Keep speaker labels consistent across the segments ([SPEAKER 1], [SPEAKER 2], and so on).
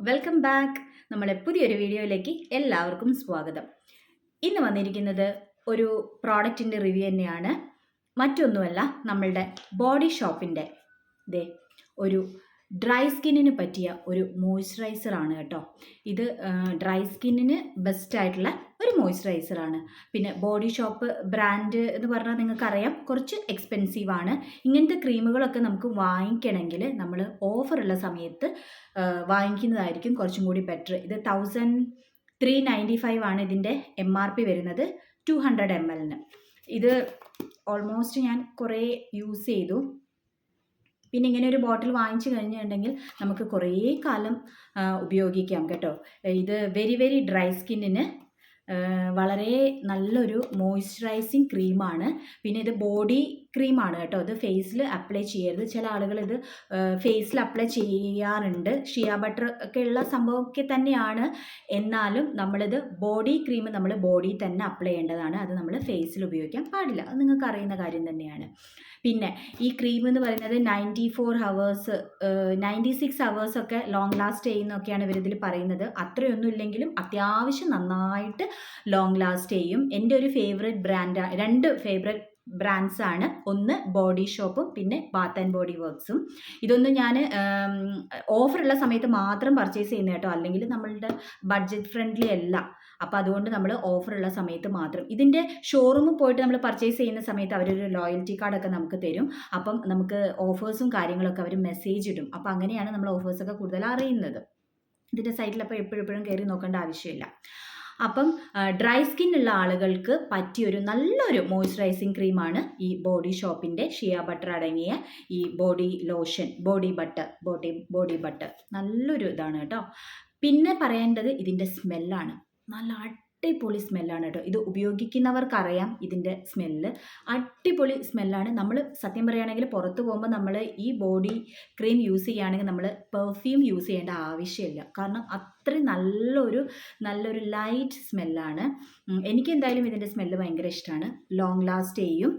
[SPEAKER 1] Welcome back. നമ്മളെ പുതിയൊരു വീഡിയോയിലേക്ക് എല്ലാവർക്കും സ്വാഗതം. ഇന്ന് വന്നിരിക്കുന്നത് ഒരു പ്രോഡക്റ്റിൻ്റെ റിവ്യൂ തന്നെയാണ്. മറ്റൊന്നുമല്ല, നമ്മളുടെ ബോഡി ഷോപ്പിൻ്റെ ഒരു ഡ്രൈ സ്കിന്നിന് പറ്റിയ ഒരു മോയ്സ്ചറൈസറാണ് കേട്ടോ. ഇത് ഡ്രൈ സ്കിന്നിന് ബെസ്റ്റായിട്ടുള്ള ഒരു മോയ്സ്ചറൈസറാണ്. പിന്നെ ബോഡി ഷോപ്പ് ബ്രാൻഡ് എന്ന് പറഞ്ഞാൽ നിങ്ങൾക്കറിയാം, കുറച്ച് എക്സ്പെൻസീവാണ്. ഇങ്ങനത്തെ ക്രീമുകളൊക്കെ നമുക്ക് വാങ്ങിക്കണമെങ്കിൽ നമ്മൾ ഓഫറുള്ള സമയത്ത് വാങ്ങിക്കുന്നതായിരിക്കും കുറച്ചും കൂടി ബെറ്റർ. ഇത് 1395 ആണ് ഇതിൻ്റെ MRP വരുന്നത്, 200 ml. ഇത് ഓൾമോസ്റ്റ് ഞാൻ കുറേ യൂസ് ചെയ്തു. പിന്നെ ഇങ്ങനെ ഒരു ബോട്ടിൽ വാങ്ങിച്ചു കഴിഞ്ഞിട്ടുണ്ടെങ്കിൽ നമുക്ക് കുറേ കാലം ഉപയോഗിക്കാം കേട്ടോ. ഇത് വെരി ഡ്രൈ സ്കിന്നിന് വളരെ നല്ലൊരു മോയ്സ്ചറൈസിങ് ക്രീമാണ്. പിന്നെ ഇത് ബോഡി ക്രീമാണ് കേട്ടോ. ഇത് ഫേസിൽ അപ്ലൈ ചെയ്യരുത്. ചില ആളുകൾ ഇത് ഫേസിൽ അപ്ലൈ ചെയ്യാറുണ്ട്. ഷിയ ബട്ടർ ഒക്കെ ഉള്ള സംഭവമൊക്കെ തന്നെയാണ്. എന്നാലും നമ്മളിത് ബോഡി ക്രീം നമ്മൾ ബോഡി തന്നെ അപ്ലൈ ചെയ്യേണ്ടതാണ്. അത് നമ്മൾ ഫേസിൽ ഉപയോഗിക്കാൻ പാടില്ല. അത് നിങ്ങൾക്ക് അറിയുന്ന കാര്യം തന്നെയാണ്. പിന്നെ ഈ ക്രീം എന്ന് പറയുന്നത് 94 ഹവേഴ്സ് 96 ഹവേഴ്സ് ഒക്കെ ലോങ് ലാസ്റ്റ് ചെയ്യുന്നൊക്കെയാണ് ഇവരിതിൽ പറയുന്നത്. അത്രയൊന്നും ഇല്ലെങ്കിലും അത്യാവശ്യം നന്നായിട്ട് ലോങ് ലാസ്റ്റ് ചെയ്യും. എൻ്റെ ഒരു ഫേവറേറ്റ് ബ്രാൻഡ്, 2 ഫേവറേറ്റ് ബ്രാൻഡ്സ് ആണ്. ഒന്ന് ബോഡി ഷോപ്പും പിന്നെ ബാത്ത് ആൻഡ് ബോഡി വർക്ക്സും. ഇതൊന്നും ഞാൻ ഓഫറുള്ള സമയത്ത് മാത്രം പർച്ചേസ് ചെയ്യുന്ന കേട്ടോ, അല്ലെങ്കിൽ നമ്മളുടെ ബഡ്ജറ്റ് ഫ്രണ്ട്ലി അല്ല. അപ്പോൾ അതുകൊണ്ട് നമ്മൾ ഓഫറുള്ള സമയത്ത് മാത്രം. ഇതിൻ്റെ ഷോറൂമിൽ പോയിട്ട് നമ്മൾ പർച്ചേസ് ചെയ്യുന്ന സമയത്ത് അവരൊരു ലോയൽറ്റി കാർഡൊക്കെ നമുക്ക് തരും. അപ്പം നമുക്ക് ഓഫേഴ്സും കാര്യങ്ങളൊക്കെ അവർ മെസ്സേജ് ഇടും. അപ്പോൾ അങ്ങനെയാണ് നമ്മൾ ഓഫേഴ്സൊക്കെ കൂടുതൽ അറിയുന്നത്. ഇതിൻ്റെ സൈറ്റിലപ്പോൾ എപ്പോഴും കയറി നോക്കേണ്ട ആവശ്യമില്ല. അപ്പം ഡ്രൈ സ്കിന്നുള്ള ആളുകൾക്ക് പറ്റിയൊരു നല്ലൊരു മോയ്സ്ചറൈസിങ് ക്രീമാണ് ഈ ബോഡി ഷോപ്പിൻ്റെ ഷിയ ബട്ടർ അടങ്ങിയ ഈ ബോഡി ലോഷൻ, ബോഡി ബട്ടർ നല്ലൊരു ഇതാണ് കേട്ടോ. പിന്നെ പറയേണ്ടത് ഇതിൻ്റെ സ്മെല്ലാണ്. നല്ല അടിപൊളി സ്മെല്ലാണ് കേട്ടോ. ഇത് ഉപയോഗിക്കുന്നവർക്കറിയാം ഇതിൻ്റെ സ്മെല്ല്. അടിപൊളി സ്മെല്ലാണ്. നമ്മൾ സത്യം പറയുകയാണെങ്കിൽ പുറത്ത് പോകുമ്പോൾ നമ്മൾ ഈ ബോഡി ക്രീം യൂസ് ചെയ്യുകയാണെങ്കിൽ നമ്മൾ പെർഫ്യൂം യൂസ് ചെയ്യേണ്ട ആവശ്യമില്ല. കാരണം അത്രയും നല്ലൊരു ലൈറ്റ് സ്മെല്ലാണ്. എനിക്ക് എന്തായാലും ഇതിൻ്റെ സ്മെല്ല് ഭയങ്കര ഇഷ്ടമാണ്. ലോങ് ലാസ്റ്റ് ചെയ്യും,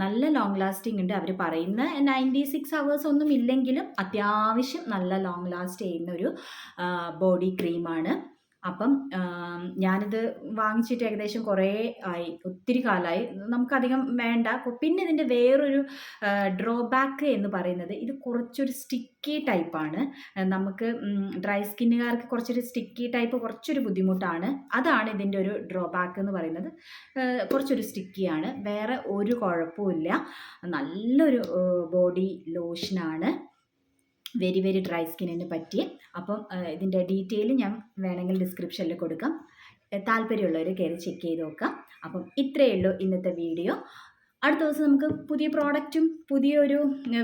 [SPEAKER 1] നല്ല ലോങ് ലാസ്റ്റിംഗ് ഉണ്ട്. അവർ പറയുന്ന 96 ഹവേഴ്സ് ഒന്നും ഇല്ലെങ്കിലും അത്യാവശ്യം നല്ല ലോങ് ലാസ്റ്റ് ചെയ്യുന്ന ഒരു ബോഡി ക്രീമാണ്. അപ്പം ഞാനിത് വാങ്ങിച്ചിട്ട് ഏകദേശം കുറേ ആയി, ഒത്തിരി കാലമായി. നമുക്കധികം വേണ്ട. പിന്നെ ഇതിൻ്റെ വേറൊരു ഡ്രോബാക്ക് എന്ന് പറയുന്നത് ഇത് കുറച്ചൊരു സ്റ്റിക്കി ടൈപ്പാണ്. നമുക്ക് ഡ്രൈ സ്കിന്നുകാർക്ക് കുറച്ചൊരു സ്റ്റിക്കി ടൈപ്പ് കുറച്ചൊരു ബുദ്ധിമുട്ടാണ്. അതാണ് ഇതിൻ്റെ ഒരു ഡ്രോബാക്ക് എന്ന് പറയുന്നത്. കുറച്ചൊരു സ്റ്റിക്കിയാണ്, വേറെ ഒരു കുഴപ്പമില്ല. നല്ലൊരു ബോഡി ലോഷനാണ്, വെരി ഡ്രൈ സ്കിന്നിന് പറ്റിയ. അപ്പം ഇതിൻ്റെ ഡീറ്റെയിൽ ഞാൻ വേണമെങ്കിൽ ഡിസ്ക്രിപ്ഷനിൽ കൊടുക്കാം. താല്പര്യമുള്ളവർ കയറി ചെക്ക് ചെയ്ത് നോക്കാം. അപ്പം ഇത്രയേ ഉള്ളൂ ഇന്നത്തെ വീഡിയോ. അടുത്ത ദിവസം നമുക്ക് പുതിയ പ്രോഡക്റ്റും പുതിയൊരു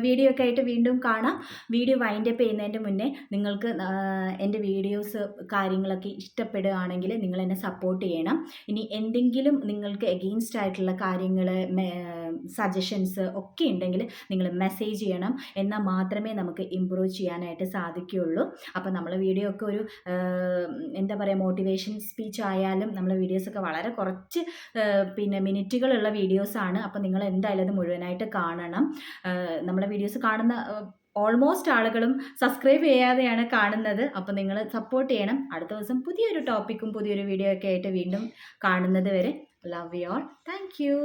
[SPEAKER 1] വീഡിയോ ഒക്കെ ആയിട്ട് വീണ്ടും കാണാം. വീഡിയോ വൈൻഡപ്പ് ചെയ്യുന്നതിൻ്റെ മുന്നേ നിങ്ങൾക്ക് എൻ്റെ വീഡിയോസ് കാര്യങ്ങളൊക്കെ ഇഷ്ടപ്പെടുകയാണെങ്കിൽ നിങ്ങൾ എന്നെ സപ്പോർട്ട് ചെയ്യണം. ഇനി എന്തെങ്കിലും നിങ്ങൾക്ക് എഗെയിൻസ്റ്റ് ആയിട്ടുള്ള കാര്യങ്ങൾ, സജഷൻസ് ഒക്കെ ഉണ്ടെങ്കിൽ നിങ്ങൾ മെസ്സേജ് ചെയ്യണം. എന്നാൽ മാത്രമേ നമുക്ക് ഇമ്പ്രൂവ് ചെയ്യാനായിട്ട് സാധിക്കുകയുള്ളൂ. അപ്പോൾ നമ്മൾ വീഡിയോ ഒക്കെ ഒരു എന്താ പറയുക, മോട്ടിവേഷൻ സ്പീച്ച് ആയാലും നമ്മളെ വീഡിയോസൊക്കെ വളരെ കുറച്ച് പിന്നെ മിനിറ്റുകളുള്ള വീഡിയോസാണ്. അപ്പോൾ നിങ്ങൾ എന്തായാലും അത് മുഴുവനായിട്ട് കാണണം. നമ്മളെ വീഡിയോസ് കാണുന്ന ഓൾമോസ്റ്റ് ആളുകളും സബ്സ്ക്രൈബ് ചെയ്യാതെയാണ് കാണുന്നത്. അപ്പോൾ നിങ്ങൾ സപ്പോർട്ട് ചെയ്യണം. അടുത്ത ദിവസം പുതിയൊരു ടോപ്പിക്കും പുതിയൊരു വീഡിയോ ഒക്കെ ആയിട്ട് വീണ്ടും കാണുന്നത് വരെ love you all. Thank you.